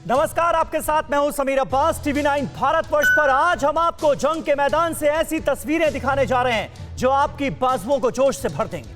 नमस्कार, आपके साथ मैं हूं समीर अब्बास। टीवी 9 भारतवर्ष पर आज हम आपको जंग के मैदान से ऐसी तस्वीरें दिखाने जा रहे हैं जो आपकी बाजुओं को जोश से भर देंगी।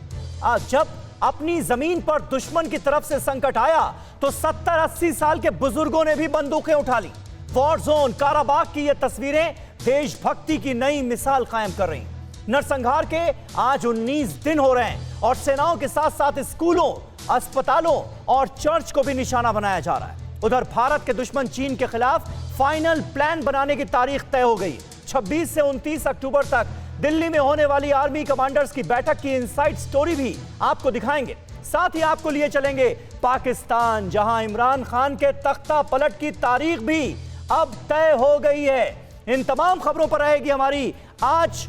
आज जब अपनी जमीन पर दुश्मन की तरफ से संकट आया तो 70-80 साल के बुजुर्गों ने भी बंदूकें उठा ली। वॉर जोन काराबाग की ये तस्वीरें देशभक्ति की नई मिसाल कायम कर रही। नरसंहार के आज 19 दिन हो रहे हैं और सेनाओं के साथ साथ स्कूलों, अस्पतालों और चर्च को भी निशाना बनाया जा रहा है। उधर भारत के दुश्मन चीन के खिलाफ फाइनल प्लान बनाने की तारीख तय हो गई। 26 से 29 अक्टूबर तक दिल्ली में होने वाली आर्मी कमांडर्स की बैठक की इनसाइड स्टोरी भी आपको दिखाएंगे। साथ ही आपको लिए चलेंगे पाकिस्तान, जहां इमरान खान के तख्ता पलट की तारीख भी अब तय हो गई है। इन तमाम खबरों पर रहेगी हमारी आज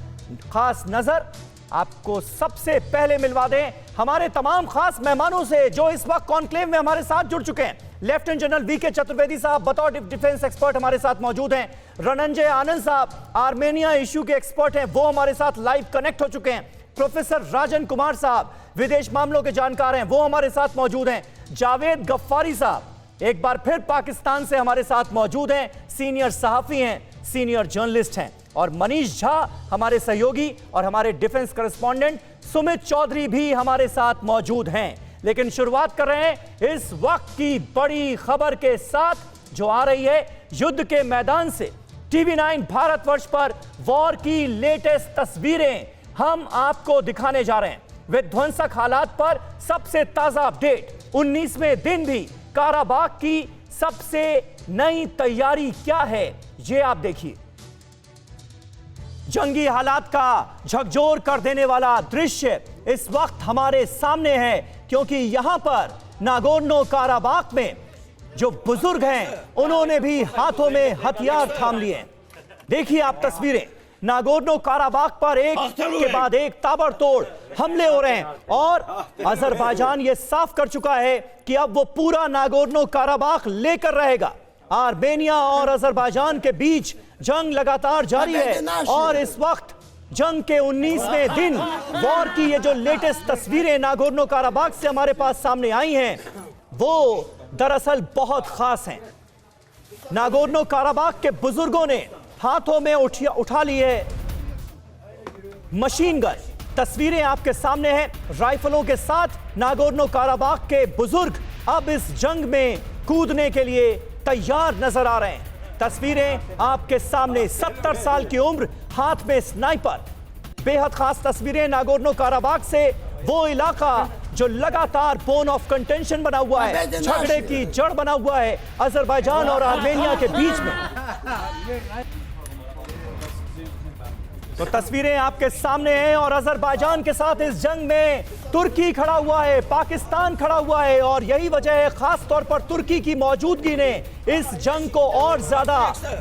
खास नजर। आपको सबसे पहले मिलवा दें हमारे तमाम खास मेहमानों से जो इस वक्त कॉन्क्लेव में हमारे साथ जुड़ चुके हैं। लेफ्टिनेंट जनरल वीके चतुर्वेदी साहब बतौर डिफेंस एक्सपर्ट हमारे साथ मौजूद हैं। रणंजय आनंद साहब आर्मेनिया इश्यू के एक्सपर्ट हैं, वो हमारे साथ लाइव कनेक्ट हो चुके हैं। प्रोफेसर राजन कुमार साहब विदेश मामलों के जानकार हैं, वो हमारे साथ मौजूद हैं। जावेद गफ्फारी साहब एक बार फिर पाकिस्तान से हमारे साथ मौजूद हैं, सीनियर सहाफी हैं, सीनियर जर्नलिस्ट हैं। और मनीष झा हमारे सहयोगी और हमारे डिफेंस करेस्पॉन्डेंट सुमित चौधरी भी हमारे साथ मौजूद हैं। लेकिन शुरुआत कर रहे हैं इस वक्त की बड़ी खबर के साथ जो आ रही है युद्ध के मैदान से। टीवी 9 भारतवर्ष पर वॉर की लेटेस्ट तस्वीरें हम आपको दिखाने जा रहे हैं। विध्वंसक हालात पर सबसे ताजा अपडेट, 19वें दिन भी काराबाग की सबसे नई तैयारी क्या है, ये आप देखिए। जंगी हालात का झकझोर कर देने वाला दृश्य इस वक्त हमारे सामने है, क्योंकि यहां पर नागोर्नो काराबाग में जो बुजुर्ग हैं उन्होंने भी हाथों में हथियार थाम लिए हैं। देखिए आप तस्वीरें, नागोर्नो काराबाग पर एक के बाद एक ताबड़तोड़ हमले हो रहे हैं और अजरबैजान ये साफ कर चुका है कि अब वो पूरा नागोर्नो काराबाग लेकर रहेगा। आर्मेनिया और अजरबैजान के बीच जंग लगातार जारी है और इस वक्त जंग के 19वें दिन वॉर की ये जो लेटेस्ट तस्वीरें नागोर्नो काराबाग से हमारे पास सामने आई हैं वो दरअसल बहुत खास हैं। नागोर्नो काराबाग के बुजुर्गों ने हाथों में उठा ली है मशीन गन। तस्वीरें आपके सामने हैं, राइफलों के साथ नागोर्नो काराबाग के बुजुर्ग अब इस जंग में कूदने के लिए तैयार नजर आ रहे हैं। तस्वीरें आपके सामने, 70 साल की उम्र, हाथ में स्नाइपर। बेहद खास तस्वीरें नागोर्नो काराबाग से, वो इलाका जो लगातार बोन ऑफ कंटेंशन बना हुआ है, झगड़े की जड़ बना हुआ है अजरबैजान और आर्मेनिया के बीच में। तो तस्वीरें आपके सामने हैं और अजरबैजान के साथ इस जंग में तुर्की खड़ा हुआ है, पाकिस्तान खड़ा हुआ है और यही वजह है खास तौर पर तुर्की की मौजूदगी ने इस जंग को और ज्यादा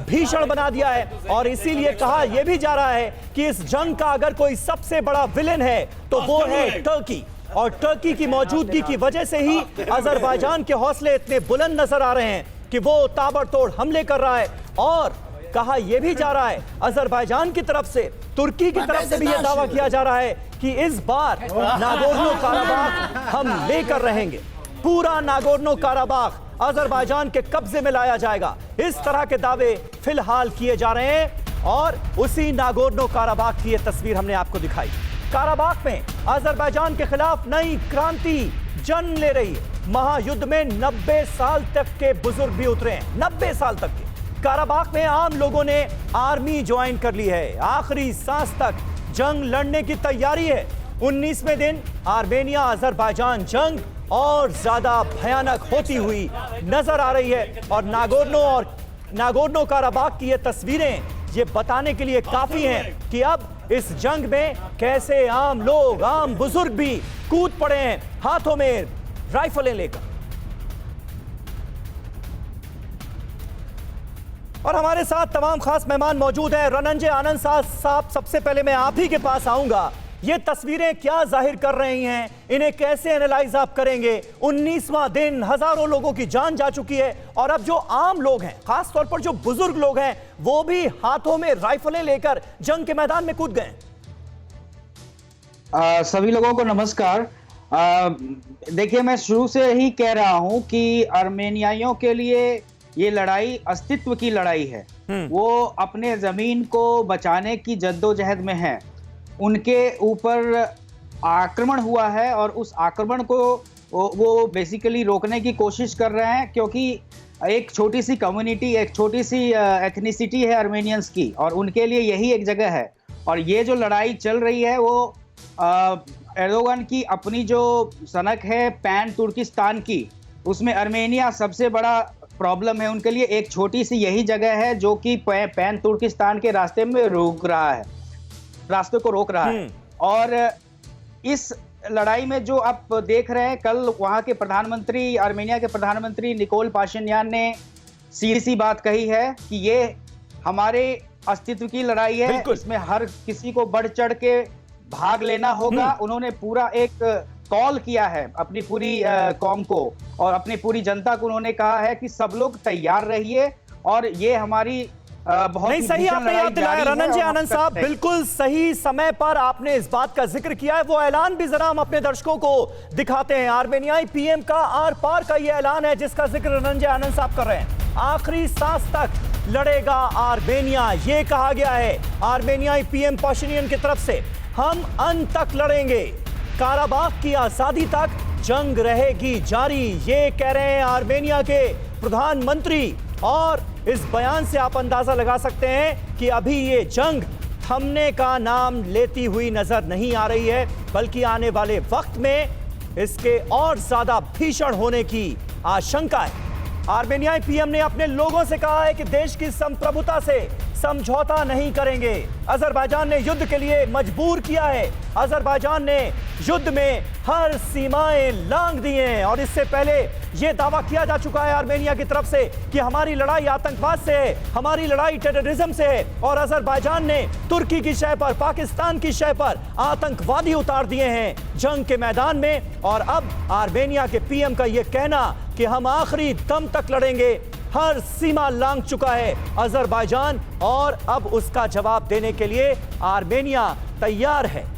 भीषण बना दिया है। और इसीलिए कहा यह भी जा रहा है कि इस जंग का अगर कोई सबसे बड़ा विलेन है तो वो है टर्की। और टर्की की मौजूदगी की वजह से ही अजरबैजान के हौसले इतने बुलंद नजर आ रहे हैं कि वो ताबड़तोड़ हमले कर रहा है। और कहा यह भी जा रहा है अजरबैजान की तरफ से, तुर्की की तरफ से भी यह दावा किया जा रहा है कि इस बार नागोर्नो काराबाग हम लेकर रहेंगे। पूरा नागोर्नो काराबाग अजरबैजान के कब्जे में लाया जाएगा, इस तरह के दावे फिलहाल किए जा रहे हैं। और उसी नागोर्नो काराबाग की यह तस्वीर हमने आपको दिखाई। काराबाग में अजरबैजान के खिलाफ नई क्रांति जन्म ले रही है। महायुद्ध में 90 साल तक के बुजुर्ग भी उतरे हैं, 90 साल तक के। काराबाग में आम लोगों ने आर्मी ज्वाइन कर ली है, आखिरी सांस तक जंग लड़ने की तैयारी है। 19वें दिन आर्मेनिया अजरबैजान जंग और ज्यादा भयानक होती हुई नजर आ रही है। और नागोर्नो काराबाग की ये तस्वीरें ये बताने के लिए काफी हैं कि अब इस जंग में कैसे आम लोग, आम बुजुर्ग भी कूद पड़े हैं हाथों में राइफलें लेकर। और हमारे साथ तमाम खास मेहमान मौजूद हैं। रणंजय आनंद साहब, सबसे पहले मैं आप ही के पास आऊंगा। ये तस्वीरें क्या जाहिर कर रही हैं, इन्हें कैसे एनालाइज आप करेंगे? 19वां दिन, हजारों लोगों की जान जा चुकी है और अब जो आम लोग हैं, खास तौर पर जो बुजुर्ग लोग हैं, वो भी हाथों में राइफलें लेकर जंग के मैदान में कूद गए। सभी लोगों को नमस्कार। देखिए, मैं शुरू से ही कह रहा हूं कि आर्मेनियाइयों के लिए ये लड़ाई अस्तित्व की लड़ाई है। वो अपने जमीन को बचाने की जद्दोजहद में है। उनके ऊपर आक्रमण हुआ है और उस आक्रमण को वो बेसिकली रोकने की कोशिश कर रहे हैं, क्योंकि एक छोटी सी कम्युनिटी, एक छोटी सी एथनिसिटी है आर्मेनियंस की, और उनके लिए यही एक जगह है। और ये जो लड़ाई चल रही है वो एर्दोगन की अपनी जो सनक है पैन तुर्किस्तान की, उसमें आर्मेनिया सबसे बड़ा प्रॉब्लम है उनके लिए। एक छोटी सी यही जगह है जो कि पैन तुर्किस्तान के रास्ते में रोक रहा है, रास्ते को रोक रहा है। और इस लड़ाई में जो आप देख रहे हैं, कल वहां के प्रधानमंत्री, आर्मेनिया के प्रधानमंत्री निकोल पाशिन्यान ने सीधी सी बात कही है कि ये हमारे अस्तित्व की लड़ाई है, इसमें हर किसी को बढ़ चढ़ के भाग लेना होगा। उन्होंने पूरा एक कॉल किया है अपनी पूरी कौम को और अपनी पूरी जनता को। उन्होंने कहा है कि सब लोग तैयार रहिए और ये हमारी बहुत नहीं, सही आपने याद दिलाया रणंजय आनंद साहब, बिल्कुल सही समय पर आपने इस बात का जिक्र किया है। वो ऐलान भी जरा हम अपने दर्शकों को दिखाते हैं। आर्मेनियाई पीएम का आर पार का ये ऐलान है जिसका जिक्र रणंजय आनंद साहब कर रहे हैं। आखिरी सांस तक लड़ेगा आर्मेनिया, ये कहा गया है आर्मेनियाई पीएम पाशिन्यान की तरफ से। हम अंत तक लड़ेंगे, काराबाख की आजादी तक जंग रहेगी जारी, ये कह रहे हैं आर्मेनिया के प्रधानमंत्री। और इस बयान से आप अंदाजा लगा सकते हैं कि अभी ये जंग थमने का नाम लेती हुई नजर नहीं आ रही है, बल्कि आने वाले वक्त में इसके और ज्यादा भीषण होने की आशंका है। आर्मेनियाई पीएम ने अपने लोगों से कहा है कि देश की संप्रभुता से समझौता नहीं करेंगे। अजरबैजान ने युद्ध के लिए मजबूर किया है। अजरबैजान ने युद्ध में हर सीमाएं लांघ दी हैं और इससे पहले यह दावा किया जा चुका है आर्मेनिया की तरफ से कि हमारी लड़ाई आतंकवाद से है, हमारी लड़ाई टेररिज्म से है। और अजरबैजान ने तुर्की की शय पर, पाकिस्तान की शय पर आतंकवादी उतार दिए हैं जंग के मैदान में। और अब आर्मेनिया के पीएम का यह कहना कि हम आखिरी दम तक लड़ेंगे, हर सीमा लांघ चुका है अजरबैजान और अब उसका जवाब देने के लिए आर्मेनिया तैयार है।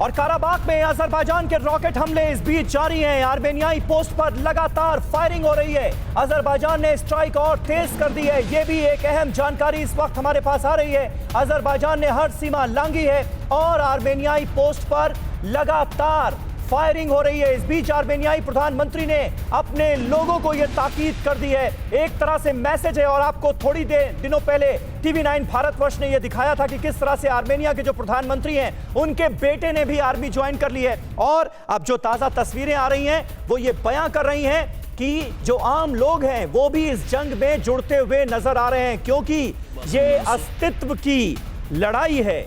और काराबाख में अजरबैजान के रॉकेट हमले इस बीच जारी हैं। आर्मेनियाई पोस्ट पर लगातार फायरिंग हो रही है। अजरबैजान ने स्ट्राइक और तेज कर दी है, यह भी एक अहम जानकारी इस वक्त हमारे पास आ रही है। अजरबैजान ने हर सीमा लांघी है और आर्मेनियाई पोस्ट पर लगातार फायरिंग हो रही है। इस बीच आर्मेनियाई प्रधानमंत्री ने अपने लोगों को यह ताकीद कर दी है, एक तरह से मैसेज है। और आपको थोड़ी दिनों पहले TV9 भारतवर्ष ने यह दिखाया था कि किस तरह से आर्मेनिया के जो प्रधानमंत्री हैं उनके बेटे ने भी आर्मी ज्वाइन कर ली है। और अब जो ताजा तस्वीरें आ रही हैं वो ये बयां कर रही हैं कि जो आम लोग हैं वो भी इस जंग में जुड़ते हुए नजर आ रहे हैं, क्योंकि ये अस्तित्व की लड़ाई है।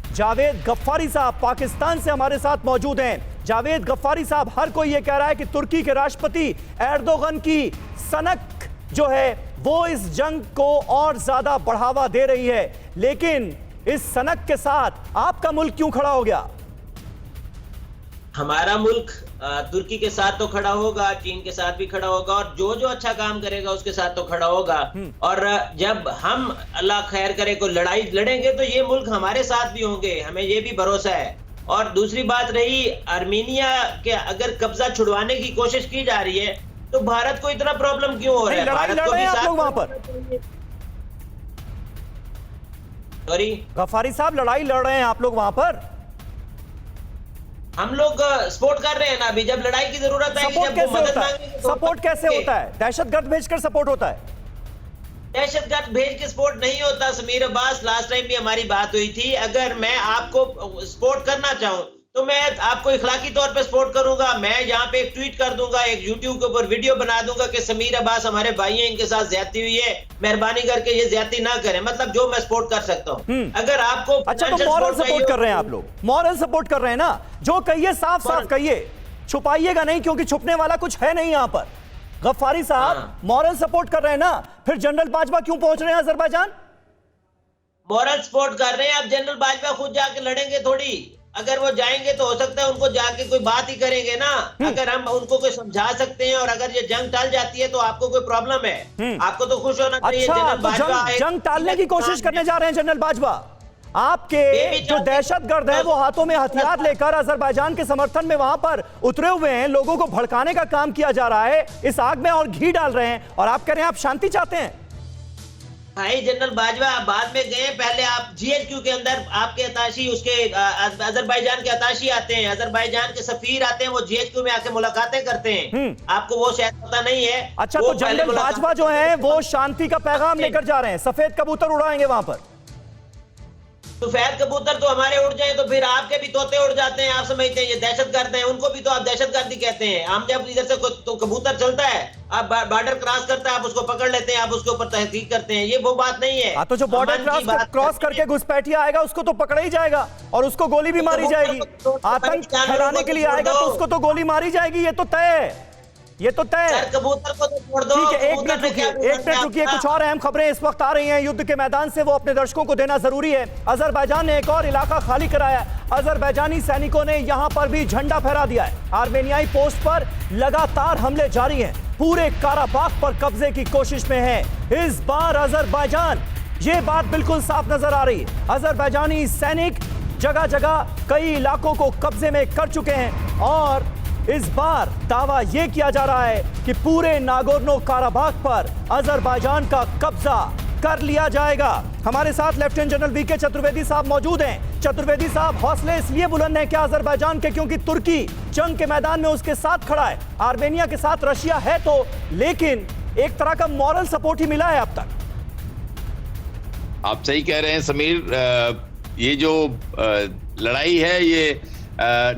जावेद गफ्फारी साहब पाकिस्तान से हमारे साथ मौजूद हैं। जावेद गफ्फारी साहब, हर कोई यह कह रहा है कि तुर्की के राष्ट्रपति एर्दोगन की सनक जो है वो इस जंग को और ज्यादा बढ़ावा दे रही है, लेकिन इस सनक के साथ आपका मुल्क क्यों खड़ा हो गया? हमारा मुल्क तुर्की के साथ तो खड़ा होगा, चीन के साथ भी खड़ा होगा और जो जो अच्छा काम करेगा उसके साथ तो खड़ा होगा। और जब हम अल्लाह खैर करे को लड़ाई लड़ेंगे तो ये मुल्क हमारे साथ भी होंगे, हमें ये भी भरोसा है। और दूसरी बात रही आर्मेनिया के अगर कब्जा छुड़वाने की कोशिश की जा रही है तो भारत को इतना प्रॉब्लम क्यों हो रहा है? भारत को भी साथ वहां पर। सॉरी गफ्फारी साहब, लड़ाई लड़ रहे हैं आप लोग वहां पर? हम लोग सपोर्ट कर रहे हैं ना। अभी जब लड़ाई की जरूरत है, जब वो मदद मांगेंगे तो सपोर्ट कैसे होता है? दहशतगर्द भेजकर सपोर्ट होता है? दहशतगर्द भेज के सपोर्ट नहीं होता समीर अब्बास। लास्ट टाइम भी हमारी बात हुई थी। अगर मैं आपको सपोर्ट करना चाहूं तो मैं आपको इखलाकी तौर पे सपोर्ट करूंगा। मैं यहाँ पे एक ट्वीट कर दूंगा, एक यूट्यूब के ऊपर वीडियो बना दूंगा कि समीर अब्बास हमारे भाई हैं, इनके साथ ज्यादती हुई है, मेहरबानी करके ये ज्यादती ना करें। मतलब जो मैं सपोर्ट कर सकता हूँ। अगर आपको अच्छा, तो मॉरल सपोर्ट कर रहे हैं आप लोग? मॉरल सपोर्ट कर रहे हैं ना? जो कहिए साफ साफ कहिए, छुपाइएगा नहीं, क्योंकि छुपने वाला कुछ है नहीं यहाँ पर। गफ्फारी साहब मॉरल सपोर्ट कर रहे हैं ना? फिर जनरल बाजवा क्यों पहुंच रहे हैं अजरबैजान? मॉरल सपोर्ट कर रहे हैं। अब जनरल बाजवा खुद जाके लड़ेंगे थोड़ी। अगर वो जाएंगे तो हो सकता है उनको जाके कोई बात ही करेंगे ना। अगर हम उनको कोई समझा सकते हैं और अगर ये जंग टल जाती है तो आपको कोई प्रॉब्लम है? आपको तो खुश होना चाहिए। अच्छा, जनरल तो बाजवा जंग टालने की कोशिश करने जा रहे हैं जनरल बाजवा? आपके जो दहशतगर्द हैं वो हाथों में हथियार लेकर अजरबैजान के समर्थन में वहां पर उतरे हुए हैं, लोगों को भड़काने का काम किया जा रहा है, इस आग में और घी डाल रहे हैं, और आप कह रहे हैं आप शांति चाहते हैं। भाई जनरल बाजवा, आप बाद में गए, पहले आप जीएचक्यू के अंदर आपके अताशी, उसके अजरबैजान के अताशी आते हैं, अजरबैजान के सफीर आते हैं, वो जीएचक्यू में आके मुलाकातें करते हैं। आपको वो शायद पता नहीं है। अच्छा, तो जनरल बाजवा जो है वो शांति का पैगाम लेकर जा रहे हैं, सफेद कबूतर उड़ाएंगे वहां पर। सफेद कबूतर तो हमारे उड़ जाए तो फिर आपके भी तोते उड़ जाते हैं, आप समझते हैं ये दहशतगर्द हैं, उनको भी तो आप दहशतगर्दी कहते हैं। हम जब इधर से तो कबूतर चलता है, आप बॉर्डर क्रॉस करता है, आप उसको पकड़ लेते हैं, आप उसके ऊपर तहकीक करते हैं, ये वो बात नहीं है। तो जो बॉर्डर क्रॉस करके घुसपैठिया आएगा उसको तो पकड़ा ही जाएगा और उसको गोली भी मारी जाएगी। आतंक फैलाने के लिए आएगा तो उसको तो गोली मारी जाएगी, ये तो तय है, ये तो तय है। कबूतर को तो छोड़ दो। ठीक है, एक मिनट रुकिए, कुछ और अहम खबरें इस वक्त आ रही हैं युद्ध के मैदान से, वो अपने दर्शकों को देना जरूरी है। अजरबैजान ने एक और इलाका खाली कराया है, अजरबैजानी सैनिकों ने यहां पर भी झंडा फहरा दिया है। आर्मेनियाई पोस्ट पर लगातार हमले जारी हैं, पूरे काराबाख पर कब्जे की कोशिश में है इस बार अजरबैजान, ये बात बिल्कुल साफ नजर आ रही है। अजरबैजानी सैनिक जगह जगह कई इलाकों को कब्जे में कर चुके हैं और इस बार दावा यह किया जा रहा है कि पूरे नागोर्नो काराबाख पर अजरबैजान का कब्जा कर लिया जाएगा। हमारे साथ लेफ्टिनेंट जनरल वीके चतुर्वेदी साहब मौजूद हैं। चतुर्वेदी साहब, हौसले इसलिए बुलंद हैं क्या अजरबैजान के, क्योंकि तुर्की जंग के मैदान में उसके साथ खड़ा है, आर्मेनिया के साथ रशिया है तो, लेकिन एक तरह का मॉरल सपोर्ट ही मिला है अब तक। आप सही कह रहे हैं समीर, ये जो लड़ाई है ये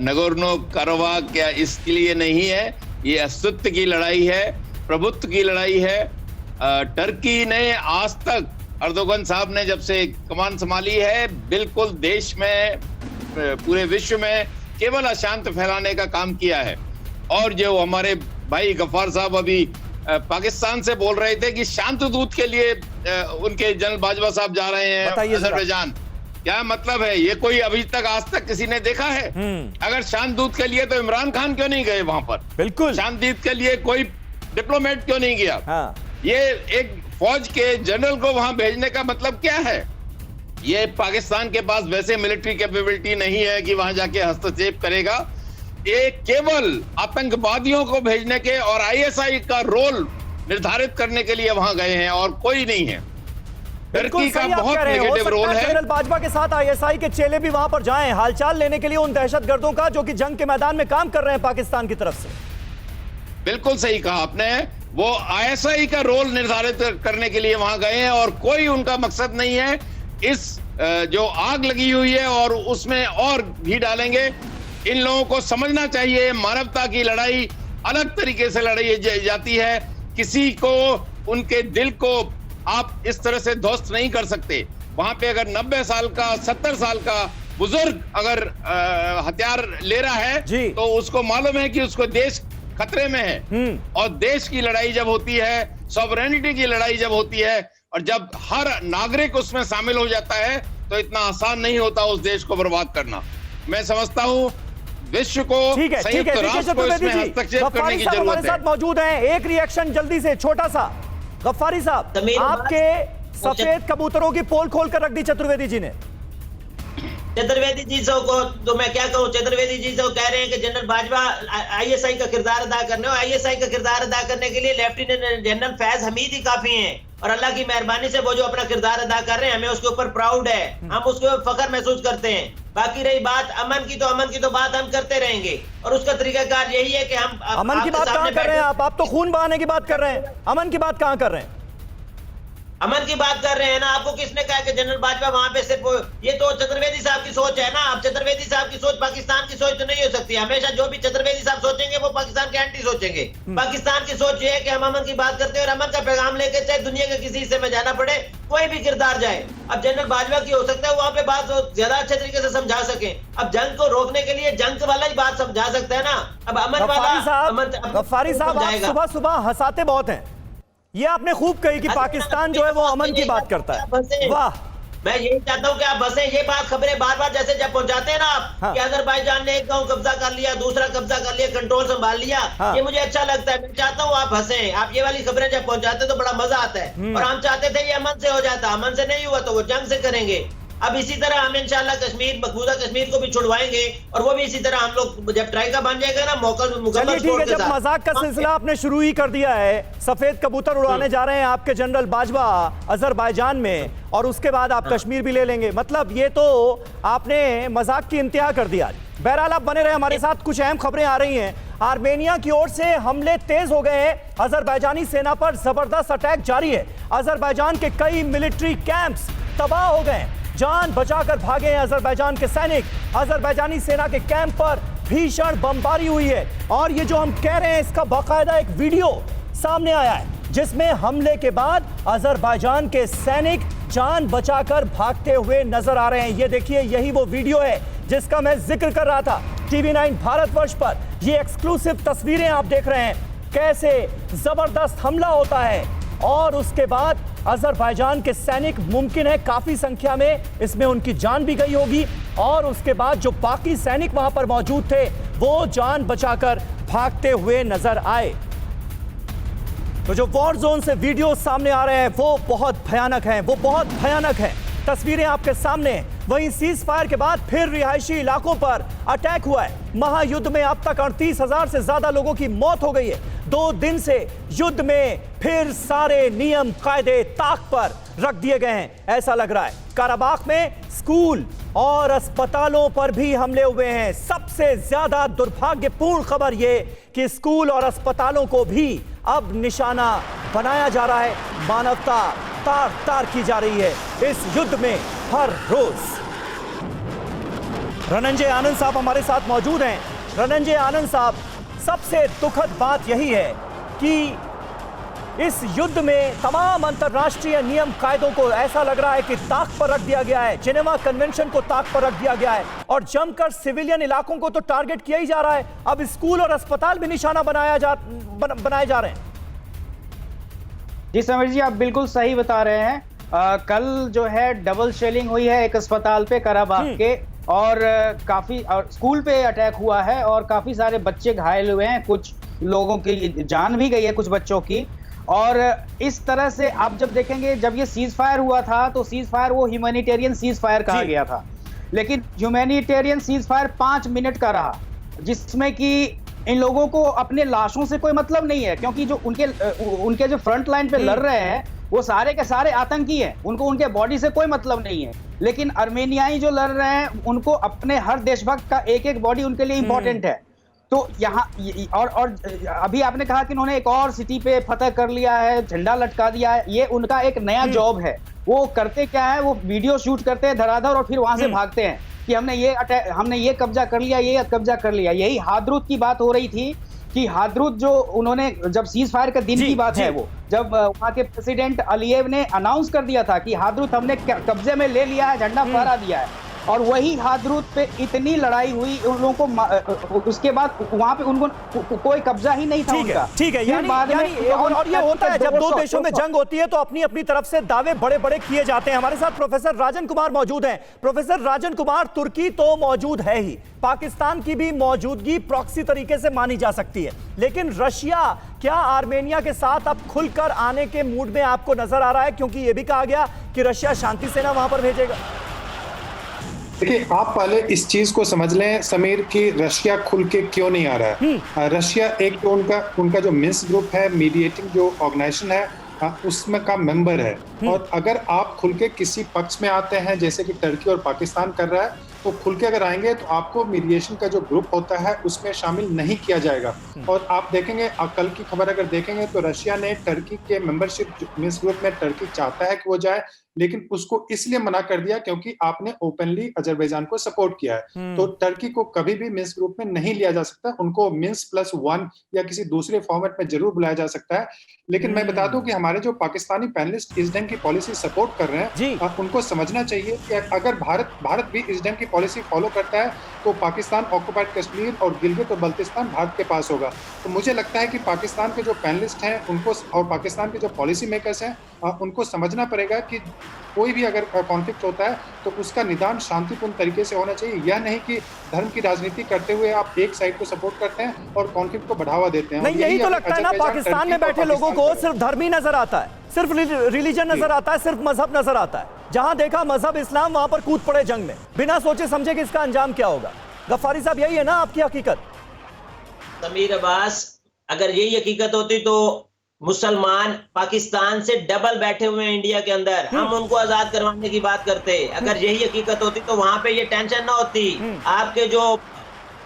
नगोर्नो काराबाख क्या इसके लिए नहीं है, ये अस्तित्व की लड़ाई है, प्रभुत्व की लड़ाई है। टर्की ने आज तक, अर्दोगन साहब ने जब से कमान संभाली है, बिल्कुल देश में, पूरे विश्व में केवल अशांत फैलाने का काम किया है। और जो हमारे भाई गफ्फार साहब अभी पाकिस्तान से बोल रहे थे कि शांत दूत के लिए उनके जनरल बाजवा साहब जा रहे हैं अजरबैजान, क्या मतलब है? ये कोई अभी तक आज तक किसी ने देखा है? अगर शांत दूत के लिए तो इमरान खान क्यों नहीं गए वहां पर? बिल्कुल, शांत दूत के लिए कोई डिप्लोमेट क्यों नहीं गया? हाँ। ये एक फौज के जनरल को वहां भेजने का मतलब क्या है? ये पाकिस्तान के पास वैसे मिलिट्री कैपेबिलिटी नहीं है कि वहां जाके हस्तक्षेप करेगा। ये केवल आतंकवादियों को भेजने के और आईएसआई का रोल निर्धारित करने के लिए वहां गए हैं और कोई नहीं है। टर्की का बहुत नेगेटिव रोल है। जनरल बाजवा के साथ आईएसआई के चेले भी वहां पर जाएं हालचाल लेने के लिए उन दहशतगर्दों का जो कि जंग के मैदान में काम कर रहे हैं पाकिस्तान की तरफ से। बिल्कुल सही कहा आपने, वो आईएसआई का रोल निर्धारित करने के लिए वहां गए हैं और कोई उनका मकसद नहीं है इस जो आग लगी हुई है और उसमें और घी डालेंगे। इन लोगों को समझना चाहिए मानवता की लड़ाई अलग तरीके से लड़ी जाती है। किसी को उनके दिल को आप इस तरह से ध्वस्त नहीं कर सकते। वहां पे अगर 90 साल का 70 साल का बुजुर्ग अगर हथियार ले रहा है तो उसको मालूम है कि उसको देश खतरे में है। और देश की लड़ाई जब होती है, सॉवरेनिटी की लड़ाई जब होती है और जब हर नागरिक उसमें शामिल हो जाता है तो इतना आसान नहीं होता उस देश को बर्बाद करना। मैं समझता हूं विश्व को, संयुक्त राष्ट्र को इसमें हस्तक्षेप करने की जरूरत है। हमारे साथ मौजूद हैं, एक रिएक्शन जल्दी से छोटा सा। गफ्फारी साहब, आपके सफेद कबूतरों की पोल खोल कर रख दी चतुर्वेदी जी ने। चतुर्वेदी जी को तो मैं क्या कहूँ, चतुर्वेदी जी तो कह रहे हैं कि जनरल बाजवा आईएसआई का किरदार अदा करने, और आईएसआई का किरदार अदा करने के लिए लेफ्टिनेंट जनरल फैज हमीद ही काफी हैं। और अल्लाह की मेहरबानी से वो जो अपना किरदार अदा कर रहे हैं, हमें उसके ऊपर प्राउड है, हम उसके ऊपर फख्र महसूस करते हैं। बाकी रही बात अमन की तो बात हम करते रहेंगे और उसका तरीकाकार यही है कि हम अमन की बात कहां कर रहे हैं आप तो खून बहाने की बात कर रहे हैं, अमन की बात कहां कर रहे हैं? अमन की बात कर रहे हैं ना। आपको किसने कहा कि जनरल बाजवा वहां पे सिर्फ, ये तो चतुर्वेदी साहब की सोच है ना। अब चतुर्वेदी साहब की सोच पाकिस्तान की सोच तो नहीं हो सकती। हमेशा जो भी चतुर्वेदी साहब सोचेंगे वो पाकिस्तान के एंटी सोचेंगे। पाकिस्तान की सोच ये है कि हम अमन की बात करते हैं और अमन का पैगाम लेकर चाहे दुनिया के किसी हिस्से में जाना पड़े, कोई भी किरदार जाए। अब जनरल बाजवा की हो सकता है वहां पे बात ज्यादा अच्छे तरीके से समझा सके। अब जंग को रोकने के लिए जंग वाला ही बात समझा सकता है ना। अब अमन वाला, गफ्फारी साहब आप सुबह सुबह हंसाते बहुत हैं, ये आपने खूब कही कि पाकिस्तान जो है वो अमन की बात करता है। वाह, मैं यही चाहता हूँ कि आप बसे ये बात खबरें बार बार जैसे जब पहुंचाते हैं ना आप कि अजरबैजान ने एक गांव कब्जा कर लिया, दूसरा कब्जा कर लिया, कंट्रोल संभाल लिया, ये मुझे अच्छा लगता है। मैं चाहता हूँ आप हंसे, आप ये वाली खबरें जब पहुंचाते तो बड़ा मजा आता है। और हम चाहते थे ये अमन से हो जाता, अमन से नहीं हुआ तो वो जंग से करेंगे। अब इसी तरह हम इंशाल्लाह कश्मीर, मकबूजा कश्मीर को भी छुड़वाएंगे और वो भी इसी तरह हम लोग जब ट्राई का बन जाएगा ना मुकम्मल चलिए ठीक है, जब मजाक का सिलसिला आपने शुरू ही कर दिया है, सफेद कबूतर उड़ाने जा रहे हैं आपके जनरल बाजवा अजरबैजान में, और उसके बाद आप कश्मीर भी ले लेंगे, मतलब ये तो आपने मजाक की इंतहा कर दिया। बहरहाल आप बने रहे हमारे साथ, कुछ अहम खबरें आ रही हैं। आर्मेनिया की ओर से हमले तेज हो गए हैं, अजरबैजानी सेना पर जबरदस्त अटैक जारी है। अजरबैजान के कई मिलिट्री कैंप्स तबाह हो गए, जान बचाकर भागे हैं अजरबैजान के सैनिक। अजरबैजानी सेना के कैंप पर भीषण बमबारी हुई है, और ये जो हम कह रहे हैं इसका बाकायदा एक वीडियो सामने आया है जिसमें हमले के बाद अजरबैजान के सैनिक जान बचाकर भागते हुए नजर आ रहे हैं। ये देखिए, यही वो वीडियो है जिसका मैं जिक्र कर रहा था। TV9 भारतवर्ष पर ये एक्सक्लूसिव तस्वीरें आप देख रहे हैं, कैसे जबरदस्त हमला होता है और उसके बाद अजरबैजान के सैनिक, मुमकिन है काफी संख्या में इसमें उनकी जान भी गई होगी, और उसके बाद जो बाकी सैनिक वहां पर मौजूद थे वो जान बचाकर भागते हुए नजर आए। तो जो वॉर जोन से वीडियो सामने आ रहे हैं वो बहुत भयानक हैं, वो बहुत भयानक हैं। तस्वीरें आपके सामने। वहीं सीज फायर के बाद फिर रिहायशी इलाकों पर अटैक हुआ है। महायुद्ध में अब तक 38,000 से ज्यादा लोगों की मौत हो गई है। 2 दिन से युद्ध में फिर सारे नियम कायदे ताक पर रख दिए गए हैं, ऐसा लग रहा है। काराबाख में स्कूल और अस्पतालों पर भी हमले हुए हैं। सबसे ज्यादा दुर्भाग्यपूर्ण खबर यह कि स्कूल और अस्पतालों को भी अब निशाना बनाया जा रहा है। मानवता तार तार की जा रही है इस युद्ध में हर रोज। रनंजय आनंद साहब हमारे साथ मौजूद हैं। रनंजय आनंद साहब, सबसे दुखद बात यही है कि इस युद्ध में तमाम अंतर्राष्ट्रीय नियम कायदों को ऐसा लग रहा है कि ताक पर रख दिया गया है। जिनेवा कन्वेंशन को ताक पर रख दिया गया है और जमकर सिविलियन इलाकों को तो टारगेट किया ही जा रहा है। अब स्कूल और अस्पताल भी निशाना बनाए जा रहे हैं। जी समीर जी, आप बिल्कुल सही बता रहे हैं। कल जो है डबल शेलिंग हुई है एक अस्पताल पे काराबाख के, और काफी स्कूल पे अटैक हुआ है और काफी सारे बच्चे घायल हुए हैं, कुछ लोगों की जान भी गई है, कुछ बच्चों की। और इस तरह से आप जब देखेंगे, जब ये सीज फायर हुआ था तो सीज फायर वो ह्यूमैनिटेरियन सीज फायर कहा गया था, लेकिन ह्यूमैनिटेरियन सीज फायर 5 मिनट का रहा, जिसमें कि इन लोगों को अपने लाशों से कोई मतलब नहीं है, क्योंकि जो उनके जो फ्रंट लाइन पे लड़ रहे हैं वो सारे के सारे आतंकी हैं, उनको उनके बॉडी से कोई मतलब नहीं है। लेकिन अर्मेनियाई जो लड़ रहे हैं उनको अपने हर देशभक्त का एक एक बॉडी उनके लिए इंपॉर्टेंट है। तो यहाँ और अभी आपने कहा कि उन्होंने एक और सिटी पे फतह कर लिया है, झंडा लटका दिया है, ये उनका एक नया जॉब है। वो करते क्या है, वो वीडियो शूट करते हैं धड़ाधड़ और फिर वहां से भागते हैं कि हमने ये कब्जा कर लिया, ये कब्जा कर लिया। यही हादरूत की बात हो रही थी कि हादरूत जो उन्होंने, जब सीज फायर के दिन की बात है, वो जब वहां के प्रेसिडेंट अलियेव ने अनाउंस कर दिया था कि हादरूत हमने कब्जे में ले लिया है, झंडा फहरा दिया है, और वही हादरूत पे इतनी लड़ाई हुई उन लोगों को, उसके बाद वहां पे उनको कोई कब्जा ही नहीं था उनका। ठीक है, यानी और ये होता है जब 2 देशों में जंग होती है तो अपनी अपनी तरफ से दावे बड़े बड़े किए जाते हैं। हमारे साथ प्रोफेसर राजन कुमार मौजूद हैं। प्रोफेसर राजन कुमार, तुर्की तो मौजूद है ही, पाकिस्तान की भी मौजूदगी प्रॉक्सी तरीके से मानी जा सकती है, लेकिन रशिया क्या आर्मेनिया के साथ अब खुलकर आने के मूड में आपको नजर आ रहा है? क्योंकि यह भी कहा गया कि रशिया शांति सेना वहां पर भेजेगा। देखिए, आप पहले इस चीज को समझ लें समीर कि रशिया खुल के क्यों नहीं आ रहा है। रशिया एक तो उनका जो मिन्स्क ग्रुप है, मीडिएटिंग जो ऑर्गेनाइजेशन है, उसमें का मेंबर है, और अगर आप खुल के किसी पक्ष में आते हैं जैसे कि टर्की और पाकिस्तान कर रहा है, तो खुल के अगर आएंगे तो आपको मीडिएशन का जो ग्रुप होता है उसमें शामिल नहीं किया जाएगा। और आप देखेंगे, कल की खबर अगर देखेंगे तो रशिया ने टर्की के मेंबरशिप मिन्स्क ग्रुप में, टर्की चाहता है कि वो जाए, लेकिन उसको इसलिए मना कर दिया क्योंकि आपने ओपनली अजरबैजान को सपोर्ट किया है। तो टर्की को कभी भी मिन्स्क ग्रुप में नहीं लिया जा सकता, उनको मिन्स्क +1 या किसी दूसरे फॉर्मेट में जरूर बुलाया जा सकता है। लेकिन मैं बता दूं कि हमारे जो पाकिस्तानी पैनलिस्ट इस ढंग की पॉलिसी सपोर्ट कर रहे हैं, उनको समझना चाहिए कि अगर भारत भी इस ढंग की पॉलिसी फॉलो करता है तो पाकिस्तान ऑक्युपाइड कश्मीर और गिलगित और बल्तिस्तान भारत के पास होगा। तो मुझे लगता है कि पाकिस्तान के जो पैनलिस्ट हैं उनको, और पाकिस्तान के जो पॉलिसी मेकर्स हैं, उनको समझना पड़ेगा कि कोई भी अगर कॉन्फ्लिक्ट होता है तो उसका निदान शांतिपूर्ण तरीके से होना चाहिए। यह नहीं कि धर्म की राजनीति करते हुए आप एक साइड को सपोर्ट करते हैं और कॉन्फ्लिक्ट को बढ़ावा देते हैं। नहीं, यही तो लगता है ना, पाकिस्तान में बैठे लोगों को सिर्फ धर्म ही नजर आता है। सिर्फ रिलीजन नजर आता है, सिर्फ मजहब नजर आता है। जहां देखा मजहब इस्लाम, वहां पर कूद पड़े जंग में, बिना सोचे समझे कि इसका अंजाम क्या होगा। गफ्फारी साहब, यही है ना आपकी हकीकत? समीर अब्बास, अगर यही हकीकत होती तो मुसलमान पाकिस्तान से डबल बैठे हुए हैं इंडिया के अंदर, हम उनको आजाद करवाने की बात करते। अगर यही हकीकत होती तो वहां पे ये टेंशन ना होती। आपके जो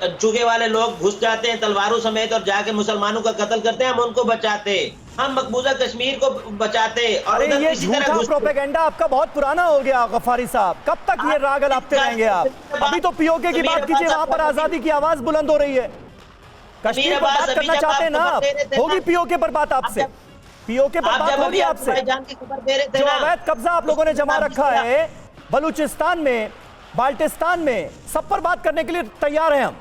चुगे वाले लोग घुस जाते हैं तलवारों समेत और जाके मुसलमानों का कत्ल करते हैं, हम उनको बचाते, हम मकबूजा कश्मीर को बचाते। और अरे उधर ये किसी झूठा तरह प्रोपेगेंडा आपका बहुत पुराना हो गया गफ्फारी साहब। कब तक ये राग अलापते रहेंगे आप? अभी तो पीओके की बात कीजिए, वहां पर आजादी की आवाज बुलंद हो रही है। कश्मीर पर बात करना चाहते हैं ना आप? होगी पीओके पर बात आपसे, पीओके पर बात होगी आपसे। जो अवैध कब्जा आप लोगों ने जमा रखा है बलूचिस्तान में, बाल्टिस्तान में, सब पर बात करने के लिए तैयार हैं हम।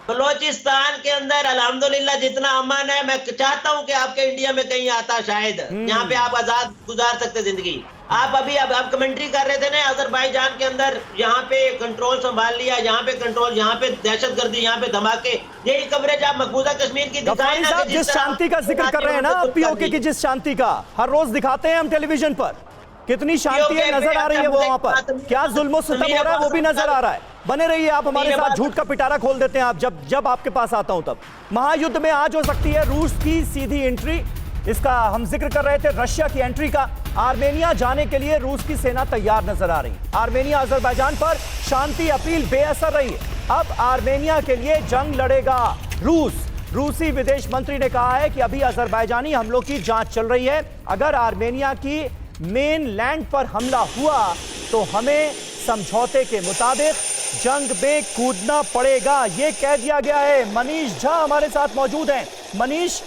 बलोचिस्तान के अंदर अल्हम्दुलिल्लाह जितना अमन है, मैं चाहता हूं कि आपके इंडिया में कहीं आता शायद, यहाँ पे आप आजाद गुजार सकते जिंदगी। आप अभी आप कमेंट्री कर रहे थे ना, अजरबैजान के अंदर यहाँ पे कंट्रोल संभाल लिया, यहाँ पे कंट्रोल, यहाँ पे दहशतगर्दी, यहाँ पे धमाके, यही कवरेज आप मकबूजा कश्मीर की दिखाएं ना। जिस शांति का जिक्र कर रहे हैं ना आप, पीओके की जिस शांति का हर रोज दिखाते हैं हम टेलीविजन पर, कितनी शांति है नजर आ रही है वो वहां पर, क्या जुल्म सितम हो रहा है वो भी नजर आ रहा है। बने रहिए आप हमारे साथ, झूठ का पिटारा खोल देते हैं आप जब आपके पास आता हूं तब। महायुद्ध में आज हो सकती है रूस की सीधी एंट्री, इसका हम जिक्र कर रहे थे रशिया की एंट्री का। आर्मेनिया जाने के लिए रूस की सेना तैयार नजर आ रही है। आर्मेनिया अजरबैजान पर शांति अपील बेअसर रही है। अब आर्मेनिया के लिए जंग लड़ेगा रूस। रूसी विदेश मंत्री ने कहा है कि अभी अजरबैजानी हमलों की जांच चल रही है, अगर आर्मेनिया की मेन लैंड पर हमला हुआ तो हमें समझौते के मुताबिक जंग में कूदना पड़ेगा, ये कह दिया गया है। मनीष झा हमारे साथ मौजूद हैं। मनीष,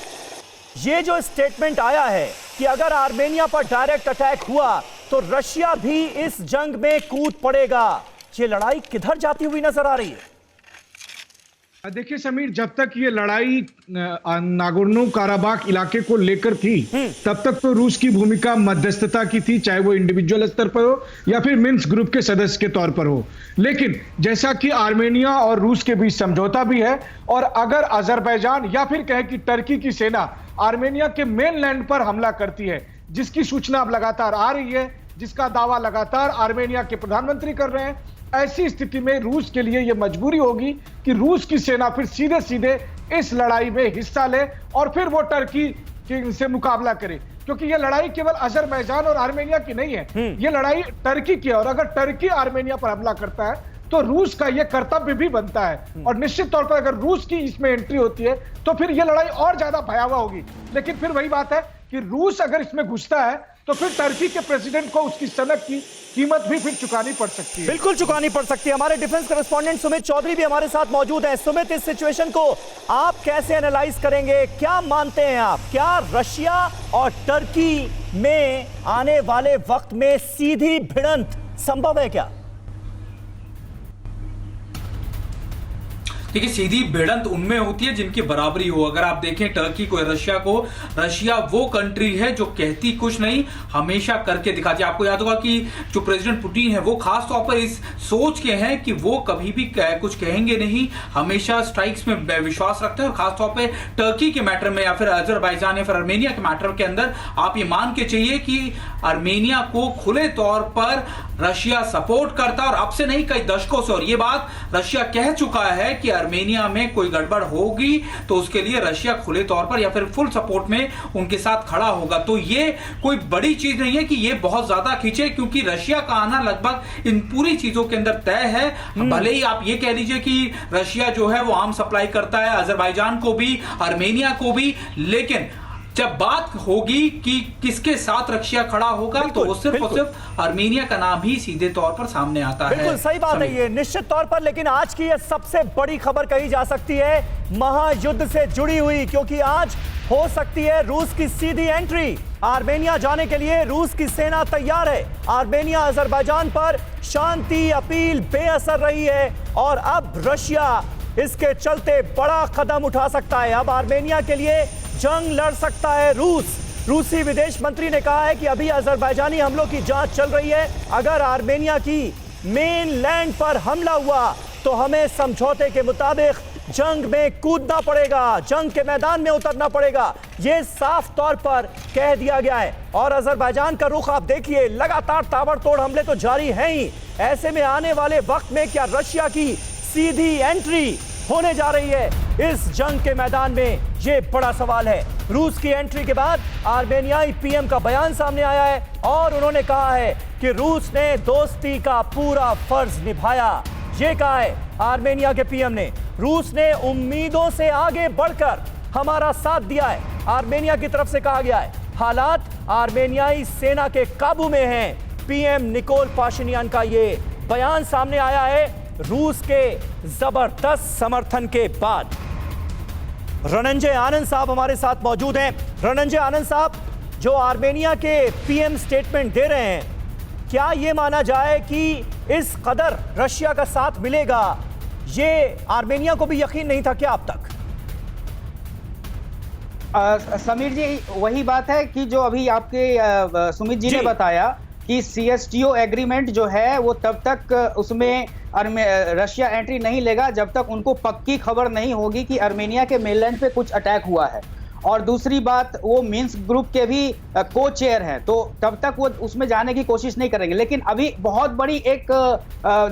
ये जो स्टेटमेंट आया है कि अगर आर्मेनिया पर डायरेक्ट अटैक हुआ तो रशिया भी इस जंग में कूद पड़ेगा, ये लड़ाई किधर जाती हुई नजर आ रही है? देखिए समीर, जब तक ये लड़ाई नागोर्नो काराबाख इलाके को लेकर थी तब तक तो रूस की भूमिका मध्यस्थता की थी, चाहे वो इंडिविजुअल स्तर पर हो या फिर मिन्स्क ग्रुप के सदस्य के तौर पर हो। लेकिन जैसा कि आर्मेनिया और रूस के बीच समझौता भी है, और अगर अजरबैजान या फिर कहें कि टर्की की सेना आर्मेनिया के मेन लैंड पर हमला करती है, जिसकी सूचना अब लगातार आ रही है, जिसका दावा लगातार आर्मेनिया के प्रधानमंत्री कर रहे हैं, ऐसी स्थिति में रूस के लिए यह मजबूरी होगी कि रूस की सेना फिर सीधे सीधे इस लड़ाई में हिस्सा ले और फिर वो टर्की से मुकाबला करे, क्योंकि यह लड़ाई केवल अजरबैजान और आर्मेनिया की नहीं है, यह लड़ाई टर्की की है। और अगर टर्की आर्मेनिया पर हमला करता है तो रूस का यह कर्तव्य भी बनता है, और निश्चित तौर पर अगर रूस की इसमें एंट्री होती है तो फिर यह लड़ाई और ज्यादा भयावह होगी। लेकिन फिर वही बात है कि रूस अगर इसमें घुसता है तो फिर टर्की के प्रेसिडेंट को उसकी सनक की कीमत भी फिर चुकानी पड़ सकती है। बिल्कुल चुकानी पड़ सकती है। हमारे डिफेंस करेस्पॉन्डेंट सुमित चौधरी भी हमारे साथ मौजूद हैं। सुमित, इस सिचुएशन को आप कैसे एनालाइज करेंगे? क्या मानते हैं आप, क्या रशिया और टर्की में आने वाले वक्त में सीधी भिड़ंत संभव है क्या? देखिए, सीधी भिड़ंत उनमें होती है जिनकी बराबरी हो। अगर आप देखें टर्की को, रशिया को, रशिया वो कंट्री है जो कहती कुछ नहीं, हमेशा करके दिखाती है। आपको याद होगा कि जो प्रेसिडेंट पुतिन है वो खास तौर पर इस सोच के हैं कि वो कभी भी कुछ कहेंगे नहीं, हमेशा स्ट्राइक्स में विश्वास रखते हैं। और खास तौर पर टर्की के मैटर में या फिर अजरबैजान या फिर आर्मेनिया के मैटर के अंदर आप ये मान के चाहिए कि आर्मेनिया को खुले तौर पर रशिया सपोर्ट करता, और अब से नहीं कई दशकों से। और ये बात रशिया कह चुका है कि आर्मेनिया में कोई गड़बड़ होगी तो उसके लिए रशिया खुले तौर पर या फिर फुल सपोर्ट में उनके साथ खड़ा होगा। तो ये कोई बड़ी चीज नहीं है कि ये बहुत ज्यादा खींचे, क्योंकि रशिया का आना लगभग इन पूरी चीजों के अंदर तय है। भले ही आप ये कह लीजिए कि रशिया जो है वो आर्म सप्लाई करता है अजरबैजान को भी, आर्मेनिया को भी, लेकिन जब बात होगी कि किसके साथ रशिया खड़ा होगा तो वो सिर्फ और सिर्फ आर्मेनिया का नाम ही सीधे तौर पर सामने आता है। बिल्कुल सही बात है ये, निश्चित तौर पर। लेकिन आज की ये सबसे बड़ी खबर कही जा सकती है महायुद्ध से जुड़ी हुई, क्योंकि आज हो सकती है रूस की सीधी एंट्री। आर्मेनिया जाने के लिए रूस की सेना तैयार है। आर्मेनिया अजरबैजान पर शांति अपील बेअसर रही है और अब रशिया इसके चलते बड़ा कदम उठा सकता है। अब आर्मेनिया के लिए जंग लड़ सकता है रूस। रूसी विदेश मंत्री ने कहा है कि अभी अजरबैजानी हमलों की जांच चल रही है, अगर आर्मेनिया की मेन लैंड पर हमला हुआ तो हमें समझौते के मुताबिक जंग में कूदना पड़ेगा, जंग के मैदान में उतरना पड़ेगा, यह साफ तौर पर कह दिया गया है। और अजरबैजान का रुख आप देखिए, लगातार ताबड़तोड़ हमले तो जारी हैं ही। ऐसे में आने वाले वक्त में क्या रशिया की सीधी एंट्री होने जा रही है इस जंग के मैदान में, यह बड़ा सवाल है। रूस की एंट्री के बाद आर्मेनियाई पीएम का बयान सामने आया है और उन्होंने कहा है कि रूस ने दोस्ती का पूरा फर्ज निभाया। ये कहा है आर्मेनिया के पीएम ने, रूस ने उम्मीदों से आगे बढ़कर हमारा साथ दिया है। आर्मेनिया की तरफ से कहा गया है हालात आर्मेनियाई सेना के काबू में हैं। पीएम निकोल पाशिनियान का ये बयान सामने आया है रूस के जबरदस्त समर्थन के बाद। रणंजय आनंद साहब हमारे साथ मौजूद हैं। रणंजय आनंद साहब, जो आर्मेनिया के पीएम स्टेटमेंट दे रहे हैं, क्या यह माना जाए कि इस कदर रशिया का साथ मिलेगा, ये आर्मेनिया को भी यकीन नहीं था क्या अब तक? समीर जी, वही बात है कि जो अभी आपके सुमित जी ने बताया कि CSTO एग्रीमेंट जो है वो तब तक उसमें रशिया एंट्री नहीं लेगा जब तक उनको पक्की खबर नहीं होगी कि आर्मेनिया के मेनलैंड पे कुछ अटैक हुआ है। और दूसरी बात, वो मिन्स्क ग्रुप के भी को चेयर हैं, तो तब तक वो उसमें जाने की कोशिश नहीं करेंगे। लेकिन अभी बहुत बड़ी एक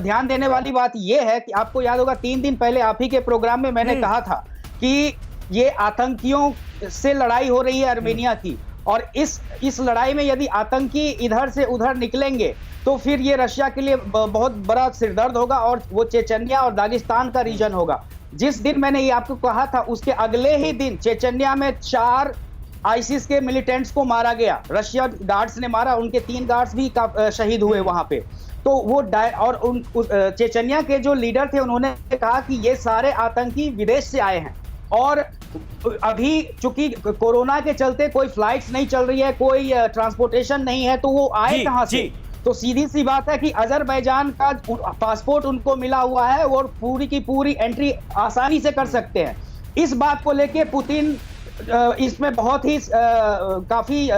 ध्यान देने वाली बात ये है कि आपको याद होगा 3 दिन पहले आप ही के प्रोग्राम में मैंने कहा था कि ये आतंकियों से लड़ाई हो रही है आर्मेनिया की, और इस लड़ाई में यदि आतंकी इधर से उधर निकलेंगे तो फिर ये रशिया के लिए बहुत बड़ा सिरदर्द होगा और वो चेचन्या और दागिस्तान का रीजन होगा। जिस दिन मैंने ये आपको कहा था उसके अगले ही दिन चेचन्या में 4 आईसिस के मिलिटेंट्स को मारा गया, रशिया गार्ड्स ने मारा, उनके 3 गार्ड्स भी शहीद हुए वहां पे। तो वो और चेचन्या के जो लीडर थे उन्होंने कहा कि ये सारे आतंकी विदेश से आए हैं, और अभी चूंकि कोरोना के चलते कोई फ्लाइट्स नहीं चल रही है, कोई ट्रांसपोर्टेशन नहीं है, तो वो आए कहां से? तो सीधी सी बात है कि अजरबैजान का पासपोर्ट उनको मिला हुआ है और पूरी की पूरी एंट्री आसानी से कर सकते हैं। इस बात को लेके पुतिन इसमें बहुत ही काफी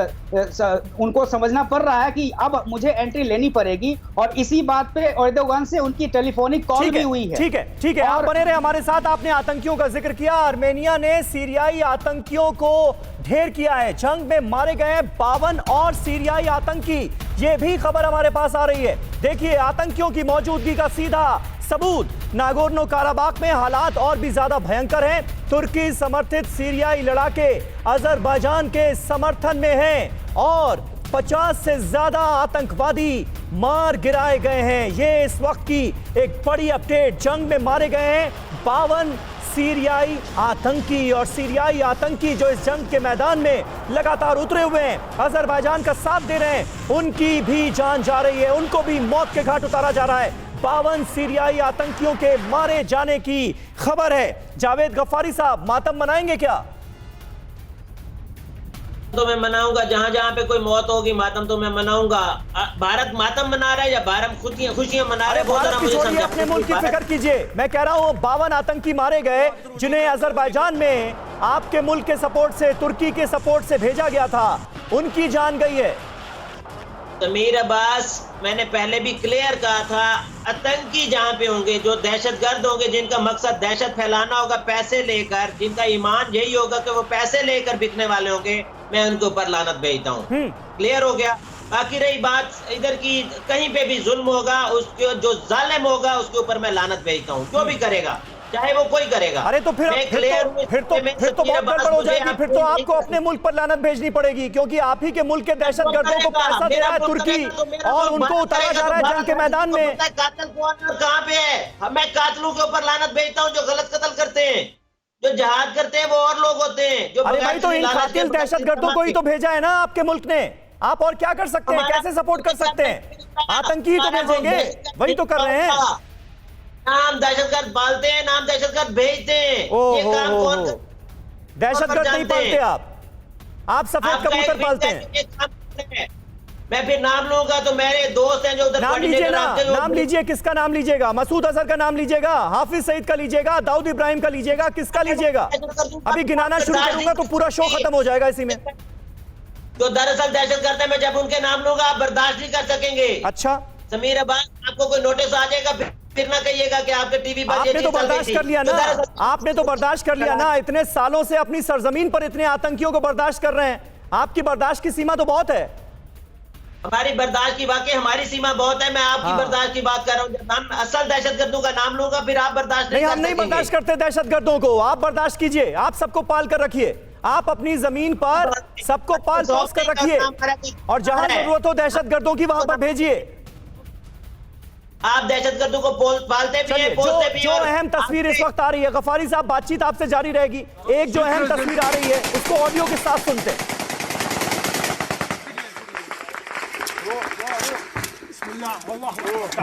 उनको समझना पड़ रहा है कि अब मुझे एंट्री लेनी पड़ेगी, और इसी बात पे एर्दोगान से उनकी टेलीफोनिक कॉल भी हुई है। ठीक है, आप बने रहे हमारे साथ। आपने आतंकियों का जिक्र किया, आर्मेनिया ने सीरियाई आतंकियों को ढेर किया है, जंग में मारे गए 52 और सीरियाई आतंकी, ये भी खबर हमारे पास आ रही है। देखिए, आतंकियों की मौजूदगी का सीधा सबूत नागोर्नो काराबाख में हालात और भी ज्यादा भयंकर हैं। तुर्की समर्थित सीरियाई लड़ाके अजरबैजान के समर्थन में हैं और 50 से ज्यादा आतंकवादी मार गिराए गए हैं। ये इस वक्त की एक बड़ी अपडेट। जंग में मारे गए हैं 52 सीरियाई आतंकी, और सीरियाई आतंकी जो इस जंग के मैदान में लगातार उतरे हुए हैं, अजरबैजान का साथ दे रहे हैं, उनकी भी जान जा रही है, उनको भी मौत के घाट उतारा जा रहा है। 52 सीरियाई आतंकियों के मारे जाने की खबर है। जावेद गफ्फारी साहब, मातम मनाएंगे क्या? तो मैं मनाऊंगा, जहां जहां पे कोई मौत होगी मातम तो मैं मनाऊंगा। भारत मातम मना रहा है या भारत खुशियां मना रहा है? भारत की छोड़िए, अपने मुल्क की फिक्र कीजिए। मैं कह रहा हूं 52 आतंकी मारे गए जिन्हें अजरबैजान में आपके मुल्क के सपोर्ट से, तुर्की के सपोर्ट से भेजा गया था, उनकी जान गई है। समीर अब्बास, मैंने पहले भी क्लियर कहा था, आतंकी जहां पे होंगे, जो दहशतगर्द होंगे, जिनका मकसद दहशत फैलाना होगा पैसे लेकर, जिनका ईमान यही होगा कि वो पैसे लेकर बिकने वाले होंगे, मैं उनके ऊपर लानत भेजता हूँ। क्लियर हो गया। बाकी रही बात इधर की, कहीं पे भी जुल्म होगा, उसके जो जालिम होगा उसके ऊपर मैं लानत भेजता हूँ, जो भी करेगा, चाहे वो कोई करेगा। अरे तो फिर तो बहुत गड़बड़ हो जाएगी। फिर तो आपको अपने मुल्क पर लानत भेजनी पड़ेगी, क्योंकि आप ही के मुल्क के दहशतगर्दों को पैसा दे रहा है तुर्की, और उनको उतारा जा रहा है जंग के मैदान में। कातिल कौन कहाँ पे है? मैं कातिलों के ऊपर लानत भेजता हूँ जो गलत कत्ल करते हैं, जो जहाद करते हैं वो और लोग होते हैं जो। अरे भाई, तो इन कातिल दहशतगर्दों को ही तो भेजा है ना आपके मुल्क ने। आप और क्या कर सकते हैं? कैसे सपोर्ट कर सकते हैं? आतंकी तो भेजेंगे, वही तो कर रहे हैं। नाम दहशतगर्द पालते हैं, नाम दहशतगर्द भेजते हैं। ये काम कौन? दहशतगर्द नहीं पालते आप सफेद कबूतर पालते हैं। मैं फिर नाम लूंगा तो मेरे दोस्त हैं जो उधर। नाम लीजिए ना, नाम लीजिए। किसका नाम लीजिएगा? मसूद अजहर का नाम लीजिएगा, हाफिज सईद का लीजिएगा, दाऊद इब्राहिम का लीजिएगा, किसका लीजिएगा? अभी गिनाना शुरू करूंगा तो पूरा शो खत्म हो जाएगा इसी में। जो दरअसल दहशत करते हैं, मैं जब उनके नाम लूंगा आप बर्दाश्त नहीं कर सकेंगे। अच्छा समीर अब्बास, आपको कोई नोटिस आ जाएगा, फिर ना कहिएगा कि आपके टीवी पर आपने तो बर्दाश्त कर लिया ना, आपने तो बर्दाश्त कर लिया ना, इतने सालों से अपनी सरजमीन पर इतने आतंकियों को बर्दाश्त कर रहे हैं, आपकी बर्दाश्त की सीमा तो बहुत है। हमारी बर्दाश्त की वाकई हमारी सीमा बहुत है। मैं आपकी बर्दाश्त की बात कर रहा हूँ। जब हम असल दहशतगर्दों का नाम लूंगा फिर आप बर्दाश्त नहीं, हम नहीं बर्दाश्त करते दहशतगर्दों को, आप बर्दाश्त कीजिए, आप सबको पाल कर रखिए, आप अपनी जमीन पर सबको पाल पोस कर रखिए और जहां जरूरत हो दहशतगर्दों की वहां पर भेजिए। आप दहशतगर्दों को पालते भी हैं, पोसते भी हैं। जो अहम तस्वीर इस वक्त आ रही है, गफारी साहब बातचीत आपसे जारी रहेगी, एक जो अहम तस्वीर आ रही है उसको ऑडियो के साथ सुनते हैं।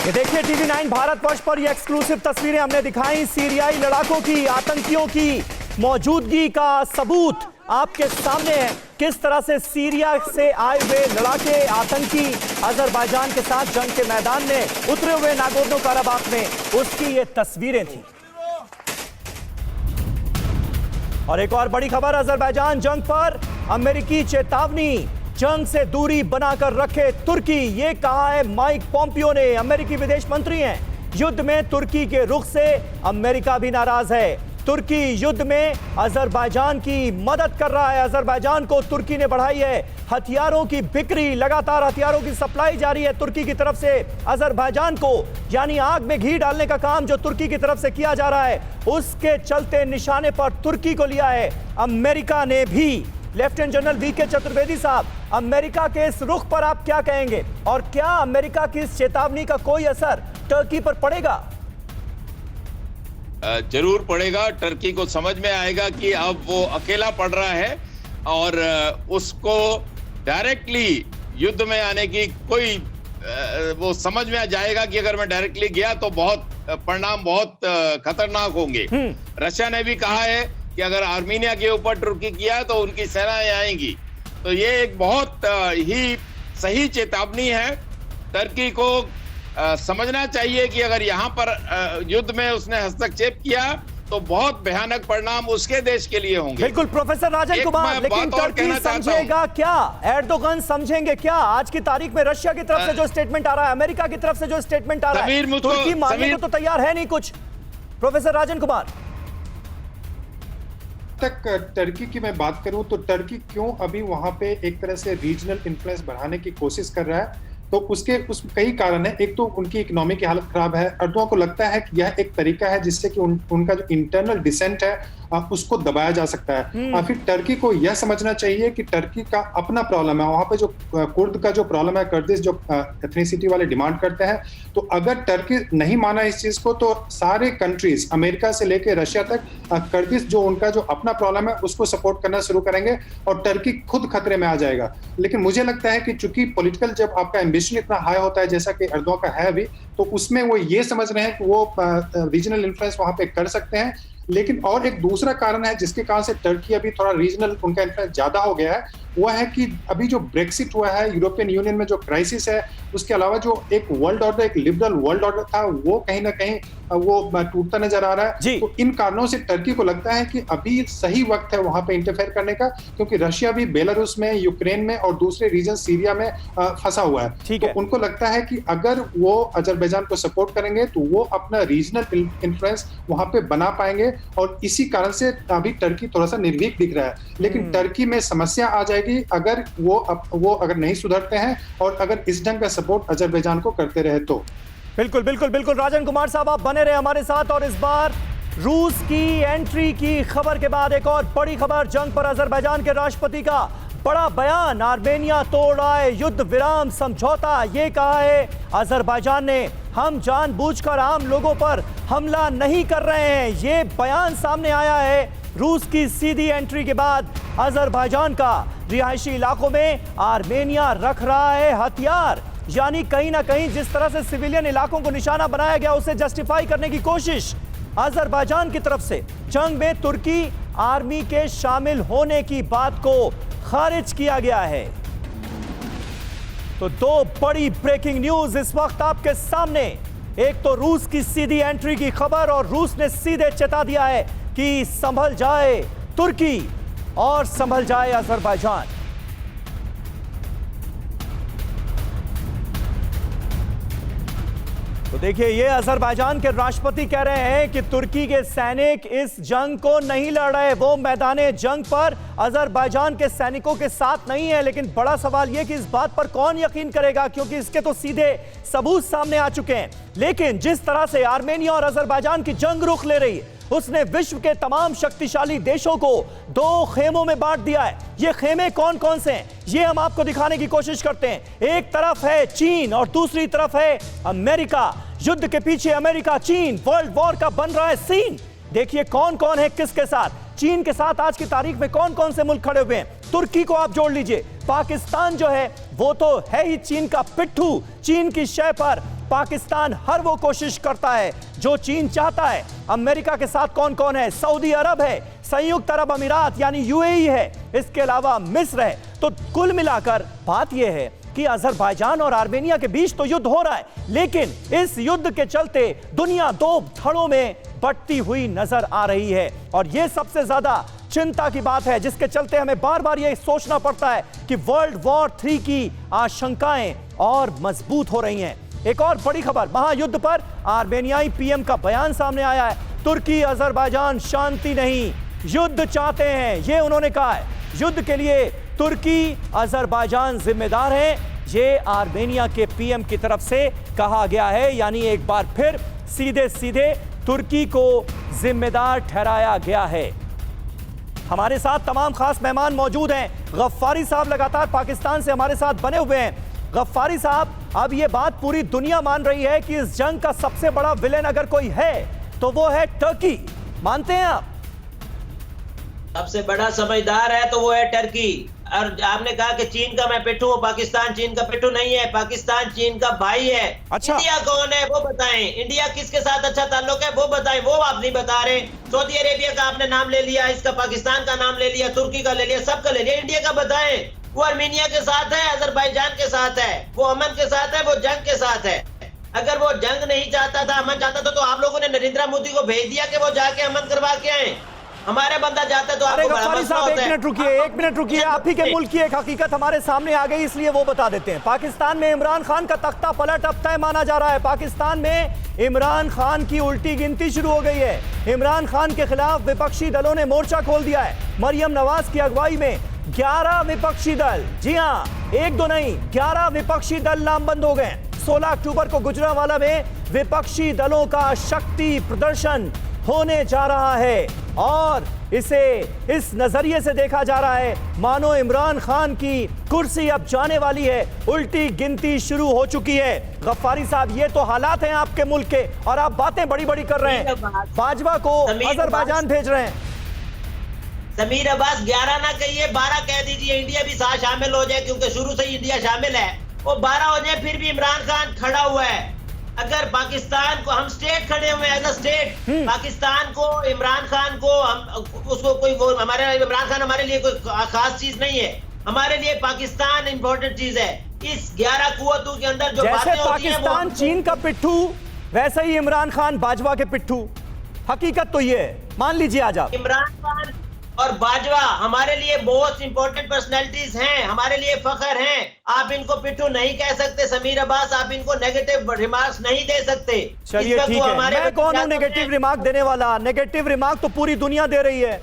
ये देखिए टीवी 9 भारतवर्ष पर ये एक्सक्लूसिव तस्वीरें हमने दिखाई, सीरियाई लड़ाकों की, आतंकियों की मौजूदगी का सबूत आपके सामने है। किस तरह से सीरिया से आए हुए लड़ाके आतंकी अजरबैजान के साथ जंग के मैदान में उतरे हुए नागोर्नो काराबाख में, उसकी ये तस्वीरें थी। और एक और बड़ी खबर, अजरबैजान जंग पर अमेरिकी चेतावनी, जंग से दूरी बनाकर रखे तुर्की, ये कहा है माइक पोम्पियो ने, अमेरिकी विदेश मंत्री हैं। युद्ध में तुर्की के रुख से अमेरिका भी नाराज है। तुर्की युद्ध में अजरबैजान की मदद कर रहा है, अजरबैजान को तुर्की ने बढ़ाई है हथियारों की बिक्री, लगातार हथियारों की सप्लाई जारी है तुर्की की तरफ से अजरबैजान को, यानी आग में घी डालने का काम जो तुर्की की तरफ से किया जा रहा है, उसके चलते निशाने पर तुर्की को लिया है अमेरिका ने भी। लेफ्टिनेंट जनरल वीके चतुर्वेदी साहब, अमेरिका के इस रुख पर आप क्या कहेंगे और क्या अमेरिका की इस चेतावनी का कोई असर टर्की पर पड़ेगा? जरूर पड़ेगा। टर्की को समझ में आएगा कि अब वो अकेला पड़ रहा है और उसको डायरेक्टली युद्ध में आने की कोई वो समझ में आ जाएगा कि अगर मैं डायरेक्टली गया तो बहुत परिणाम बहुत खतरनाक होंगे। रशिया ने भी कहा है कि अगर आर्मीनिया के ऊपर तुर्की किया तो उनकी सेनाएं आएंगी। तो ये एक बहुत ही सही चेतावनी है। टर्की को समझना चाहिए कि अगर यहाँ पर युद्ध में उसने हस्तक्षेप किया तो बहुत भयानक परिणाम उसके देश के लिए होंगे। बिल्कुल प्रोफेसर राजन कुमार, लेकिन टर्की समझेगा क्या, एर्दोगन समझेंगे क्या? आज की तारीख में रशिया की तरफ से जो स्टेटमेंट आ रहा है, अमेरिका की तरफ से जो स्टेटमेंट आ रहा है, तुर्की मानने को तो तैयार है नहीं कुछ। प्रोफेसर राजन कुमार, तक टर्की की मैं बात करूं तो टर्की क्यों अभी वहां पे एक तरह से रीजनल इन्फ्लुएंस बढ़ाने की कोशिश कर रहा है, तो उसके कई कारण है। एक तो उनकी इकोनॉमी की हालत खराब है। अर्दोगन को लगता है कि यह एक तरीका है जिससे कि उनका जो इंटरनल डिसेंट है उसको दबाया जा सकता है। फिर टर्की को यह समझना चाहिए कि टर्की का अपना प्रॉब्लम है, वहां पे जो कुर्द का जो प्रॉब्लम है, कर्दिश जो एथनिसिटी वाले डिमांड करते हैं, तो अगर टर्की नहीं माना इस चीज को तो सारे कंट्रीज अमेरिका से लेकर रशिया तक कर्दिश जो उनका जो अपना प्रॉब्लम है उसको सपोर्ट करना शुरू करेंगे और टर्की खुद खतरे में आ जाएगा। लेकिन मुझे लगता है कि चूंकि पॉलिटिकल जब आपका एम्बिशन इतना हाई होता है जैसा कि अर्दोगन का है अभी, तो उसमें वो ये समझ रहे हैं कि वो रीजनल इन्फ्लुएंस वहां पे कर सकते हैं। लेकिन और एक दूसरा कारण है जिसके कारण से टर्की अभी थोड़ा रीजनल उनका इन्फ्लुएंस ज्यादा हो गया है, वो है कि अभी जो ब्रेक्सिट हुआ है, यूरोपियन यूनियन में जो क्राइसिस है, उसके अलावा जो एक वर्ल्ड ऑर्डर, एक लिबरल वर्ल्ड ऑर्डर था, वो कहीं ना कहीं वो टूटता नजर आ रहा है। तो इन कारणों से टर्की को लगता है कि अभी सही वक्त है वहां पे इंटरफेयर करने का, क्योंकि रशिया भी बेलारूस में, यूक्रेन में और दूसरे रीजन सीरिया में फंसा हुआ है। तो उनको लगता है कि अगर वो अजरबैजान को सपोर्ट करेंगे तो वो अपना रीजनल इन्फ्लुएंस वहां पे बना पाएंगे, और इसी कारण से अभी टर्की थोड़ा सा निर्भीक दिख रहा है। लेकिन टर्की में समस्या आ जाएगी अगर वो अगर नहीं सुधरते हैं और अगर इस ढंग का सपोर्ट अजरबैजान को करते रहे तो। बिल्कुल बिल्कुल बिल्कुल राजन कुमार साहब, आप बने रहे हमारे साथ। और इस बार रूस की एंट्री की खबर के बाद एक और बड़ी खबर, जंग पर अजरबैजान के राष्ट्रपति का बड़ा बयान, आर्मेनिया तोड़ रहा है युद्ध विराम समझौता, ये कहा है अजरबैजान ने, हम जानबूझकर आम लोगों पर हमला नहीं कर रहे हैं। ये बयान सामने आया है रूस की सीधी एंट्री के बाद। अजरबैजान का रिहायशी इलाकों में आर्मेनिया रख रहा है हथियार, यानी कहीं ना कहीं जिस तरह से सिविलियन इलाकों को निशाना बनाया गया उसे जस्टिफाई करने की कोशिश अजरबैजान की तरफ से। जंग में तुर्की आर्मी के शामिल होने की बात को खारिज किया गया है। तो दो बड़ी ब्रेकिंग न्यूज इस वक्त आपके सामने। एक तो रूस की सीधी एंट्री की खबर और रूस ने सीधे चेता दिया है कि संभल जाए तुर्की और संभल जाए अजरबैजान। तो देखिए, ये अजरबैजान के राष्ट्रपति कह रहे हैं कि तुर्की के सैनिक इस जंग को नहीं लड़ रहे, वो मैदाने जंग पर अजरबैजान के सैनिकों के साथ नहीं है। लेकिन बड़ा सवाल यह कि इस बात पर कौन यकीन करेगा, क्योंकि इसके तो सीधे सबूत सामने आ चुके हैं। लेकिन जिस तरह से आर्मेनिया और अजरबैजान की जंग रुख ले रही है, उसने विश्व के तमाम शक्तिशाली देशों को दो खेमों में बांट दिया है। ये खेमे कौन कौन से हैं, ये हम आपको दिखाने की कोशिश करते हैं। एक तरफ है चीन और दूसरी तरफ है अमेरिका। युद्ध के पीछे अमेरिका, चीन, वर्ल्ड वॉर का बन रहा है सीन। देखिए कौन कौन है किसके साथ। चीन के साथ आज की तारीख में कौन कौन से मुल्क खड़े हुए हैं। तुर्की को आप जोड़ लीजिए। पाकिस्तान जो है वो तो है ही चीन का पिट्ठू। चीन की शय पर पाकिस्तान हर वो कोशिश करता है जो चीन चाहता है। अमेरिका के साथ कौन कौन है? सऊदी अरब है, संयुक्त अरब अमीरात यानी यूएई है, इसके अलावा मिस्र है। तो कुल मिलाकर बात यह है कि अजरबैजान और आर्मेनिया के बीच तो युद्ध हो रहा है, लेकिन इस युद्ध के चलते दुनिया दो धड़ों में बंटती हुई नजर आ रही है। और यह सबसे ज्यादा चिंता की बात है, जिसके चलते हमें बार बार यह सोचना पड़ता है कि वर्ल्ड वॉर 3 की आशंकाएं और मजबूत हो रही हैं। एक और बड़ी खबर, महायुद्ध पर आर्मेनियाई पीएम का बयान सामने आया है। तुर्की अजरबैजान शांति नहीं, युद्ध चाहते हैं, यह उन्होंने कहा है। युद्ध के लिए तुर्की अजरबैजान जिम्मेदार है, ये आर्मेनिया के पीएम की तरफ से कहा गया है। यानी एक बार फिर सीधे सीधे तुर्की को जिम्मेदार ठहराया गया है। हमारे साथ तमाम खास मेहमान मौजूद हैं। गफ्फारी साहब लगातार पाकिस्तान से हमारे साथ बने हुए हैं। गफ्फारी साहब, अब यह बात पूरी दुनिया मान रही है कि इस जंग का सबसे बड़ा विलेन अगर कोई है तो वो है टर्की, मानते हैं आप? सबसे बड़ा समझदार है तो वो है टर्की। और आपने कहा कि चीन का मैं पिट्ठू हूँ, पाकिस्तान चीन का पिट्ठू नहीं है, पाकिस्तान चीन का भाई है। अच्छा। इंडिया कौन है वो बताएं, इंडिया किसके साथ अच्छा ताल्लुक है वो बताएं, वो आप नहीं बता रहे। सऊदी अरेबिया का आपने नाम ले लिया, इसका पाकिस्तान का नाम ले लिया, तुर्की का ले लिया, सबका ले लिया, इंडिया का बताएं। वो आर्मेनिया के साथ है, अजरबैजान के साथ है, वो अमन के साथ है, वो जंग के साथ है। अगर वो जंग नहीं चाहता था, अमन चाहता था, तो आप लोगों ने नरेंद्र मोदी को भेज दिया कि वो जाके अमन करवा के आए। हमारे बंदा जाता तो आपको बड़ा मसला होता है। एक मिनट रुकिए, आप ही के मुल्क की एक हकीकत हमारे सामने आ गई, इसलिए वो बता देते हैं। पाकिस्तान में इमरान खान का तख्ता पलट अब तय माना जा रहा है। पाकिस्तान में इमरान खान की उल्टी गिनती शुरू हो गई है। इमरान खान के खिलाफ विपक्षी दलों ने मोर्चा खोल दिया है। मरियम नवाज की अगुवाई में 11 विपक्षी दल, जी हाँ, एक दो नहीं, 11 विपक्षी दल नामबंद हो गए। 16 अक्टूबर को गुजरांवाला में विपक्षी दलों का शक्ति प्रदर्शन होने जा रहा है और इसे इस नजरिए से देखा जा रहा है मानो इमरान खान की कुर्सी अब जाने वाली है। उल्टी गिनती शुरू हो चुकी है। गफ्फारी साहब, ये तो हालात हैं आपके मुल्क के और आप बातें बड़ी बड़ी कर रहे हैं। बाजवा को अजरबैजान भेज रहे हैं। समीर अब्बास 11 ना कहिए, 12 कह दीजिए, इंडिया भी साथ शामिल हो जाए, क्योंकि शुरू से ही इंडिया शामिल है। वो 12 हो जाए, फिर भी इमरान खान खड़ा हुआ है। अगर पाकिस्तान को हम स्टेट खड़े हुए एज अ स्टेट, पाकिस्तान को, इमरान खान को, हम उसको कोई वो हमारे इमरान खान हमारे लिए कोई खास चीज नहीं है। हमारे लिए पाकिस्तान इंपॉर्टेंट चीज है। इस 11 कुव्वतों के अंदर जो बातें होती हैं, पाकिस्तान चीन का पिट्ठू, वैसे ही इमरान खान बाजवा के पिट्ठू। हकीकत तो ये है, मान लीजिए आज आप। इमरान खान और बाजवा हमारे लिए बहुत इंपॉर्टेंट पर्सनैलिटीज हैं, हमारे लिए फख्र हैं। आप इनको पिट्ठू नहीं कह सकते समीर अब्बास, आप इनको नेगेटिव रिमार्क्स नहीं दे सकते। चलिए ठीक है, मैं कौन हूं नेगेटिव रिमार्क देने वाला? नेगेटिव रिमार्क तो पूरी दुनिया दे रही है।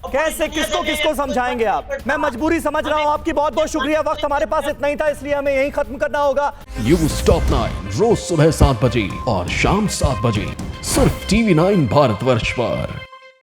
कैसे, किसको किसको समझाएंगे आप? मैं मजबूरी समझ रहा हूं आपकी। बहुत बहुत शुक्रिया। वक्त हमारे पास इतना ही था, इसलिए हमें यही खत्म करना होगा। न्यूज़ टॉप 9 रोज सुबह 7 बजे और शाम 7 बजे सिर्फ TV9 भारतवर्ष पर।